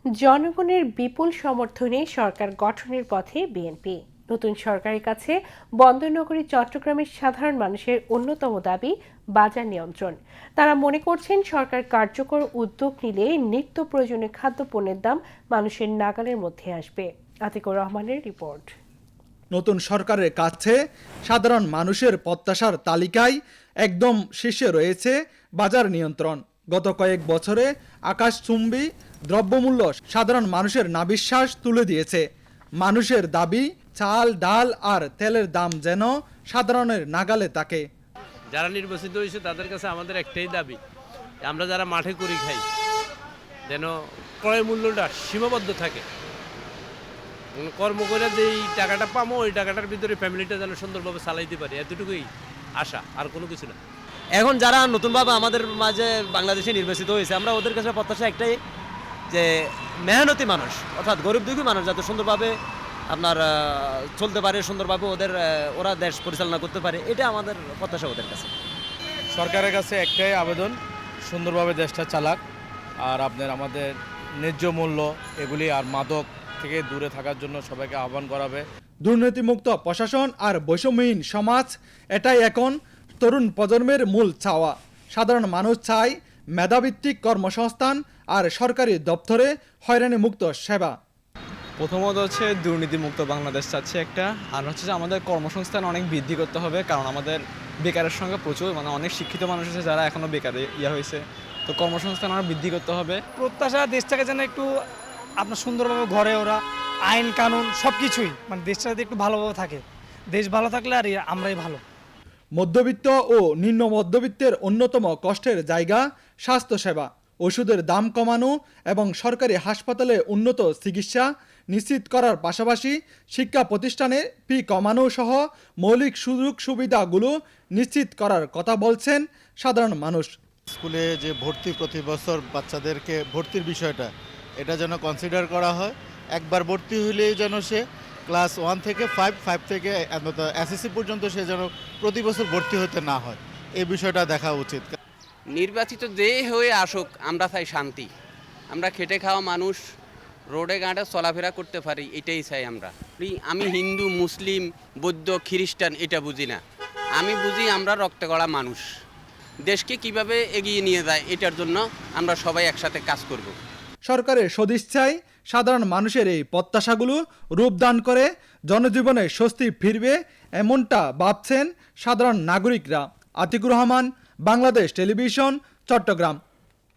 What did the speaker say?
জনগণের বিপুল সমর্থনে সরকার গঠনের পথে বিএনপি। নতুন সরকারের কাছে বন্দরনগরী চট্টগ্রামের সাধারণ মানুষের অন্যতম দাবি বাজার নিয়ন্ত্রণ। তারা মনে করছেন সরকার কার্যকর উদ্যোগ নিলে নিত্য প্রয়োজনীয় খাদ্যপণ্যের দাম মানুষের নাগালের মধ্যে আসবে। আতিকুর রহমানের রিপোর্ট। নতুন সরকারের কাছে সাধারণ মানুষের প্রত্যাশার তালিকায় একদম শীর্ষে রয়েছে বাজার নিয়ন্ত্রণ। গত কয়েক বছরে আকাশচুম্বী দ্রব্যমূল্য সাধারণ মানুষের নাবিশ্বাস তুলে দিয়েছে। মানুষের দাবি চাল, ডাল আর তেলের দাম যেন সাধারণের নাগালে থাকে। যারা নির্বাচিত হয়েছে তাদের কাছে আমাদের একটাই দাবি, আমরা যারা মাঠে করি খাই যেন ক্রয় মূল্যটা সীমাবদ্ধ থাকে। কর্ম করে যেই টাকাটা পাবো ওই টাকাটার ভিতরে ফ্যামিলিটা যেন সুন্দরভাবে চালাইতে পারি, এতটুকুই আশা, আর কোনো কিছু না। এখন যারা নতুনভাবে আমাদের মাঝে বাংলাদেশে নির্বাচিত হয়েছে, আমরা ওদের কাছে প্রত্যাশা একটাই, যে মেহনতি মানুষ অর্থাৎ গরিব দুঃখী মানুষ যাতে সুন্দরভাবে আপনার চলতে পারে, সুন্দরভাবে ওরা দেশ পরিচালনা করতে পারে, এটা আমাদের প্রত্যাশা ওদের কাছে। সরকারের কাছে একটাই আবেদন, সুন্দরভাবে দেশটা চালাক, আর আমাদের ন্যায্য মূল্য এগুলি আর মাদক থেকে দূরে থাকার জন্য সবাইকে আহ্বান করাবে। দুর্নীতিমুক্ত প্রশাসন আর বৈষম্যহীন সমাজ, এটাই এখন তরুণ প্রজন্মের মূল চাওয়া। সাধারণ মানুষ চায় মেধাভিত্তিক কর্মসংস্থান আর সরকারি দপ্তরে হয়রানিমুক্ত সেবা। প্রথমত হচ্ছে দুর্নীতিমুক্ত বাংলাদেশ চাচ্ছে একটা, আর হচ্ছে যে আমাদের কর্মসংস্থান অনেক বৃদ্ধি করতে হবে, কারণ আমাদের বেকারের সংখ্যা প্রচুর, মানে অনেক শিক্ষিত মানুষ আছে যারা এখনও বেকারে হয়েছে, তো কর্মসংস্থান আরও বৃদ্ধি করতে হবে। প্রত্যাশা দেশটাকে যেন একটু আপনার সুন্দরভাবে ঘরে ওরা আইন কানুন সব কিছুই, মানে দেশটা যদি একটু ভালোভাবে থাকে, দেশ ভালো থাকলে আর আমরাই ভালো। মধ্যবিত্ত ও নিম্ন মধ্যবিত্তের অন্যতম কষ্টের জায়গা স্বাস্থ্যসেবা। ওষুধের দাম কমানো এবং সরকারি হাসপাতালে উন্নত চিকিৎসা নিশ্চিত করার পাশাপাশি শিক্ষা প্রতিষ্ঠানে ফি কমানো সহ মৌলিক সুযোগ সুবিধাগুলো নিশ্চিত করার কথা বলছেন সাধারণ মানুষ। স্কুলে যে ভর্তি প্রতি বছর বাচ্চাদেরকে ভর্তির বিষয়টা, এটা যেন কনসিডার করা হয়। একবার ভর্তি হলেই যেন সে ক্লাস 1 থেকে 5 থেকে এসএসসি পর্যন্ত সে যেন প্রতি বছর ভর্তি হতে না হয়, এই বিষয়টা দেখা উচিত। নির্বাচিত যে হয়ে আসুক, আমরা চাই শান্তি। আমরা খেটে খাওয়া মানুষ, রোডে ঘাটে চলাফেরা করতে পারি, এটাই চাই আমরা। আমি হিন্দু, মুসলিম, বৌদ্ধ, খ্রিস্টান এটা বুঝি না। আমি বুঝি আমরা রক্তে গড়া মানুষ, দেশকে কিভাবে এগিয়ে নিয়ে যায় এটার জন্য আমরা সবাই একসাথে কাজ করব। সরকারের সদিচ্ছায় সাধারণ মানুষের এই প্রত্যাশাগুলো রূপদান করে জনজীবনে স্বস্তি ফিরবে, এমনটা ভাবছেন সাধারণ নাগরিকরা। আতিকুর রহমান, বাংলাদেশ টেলিভিশন, চট্টগ্রাম।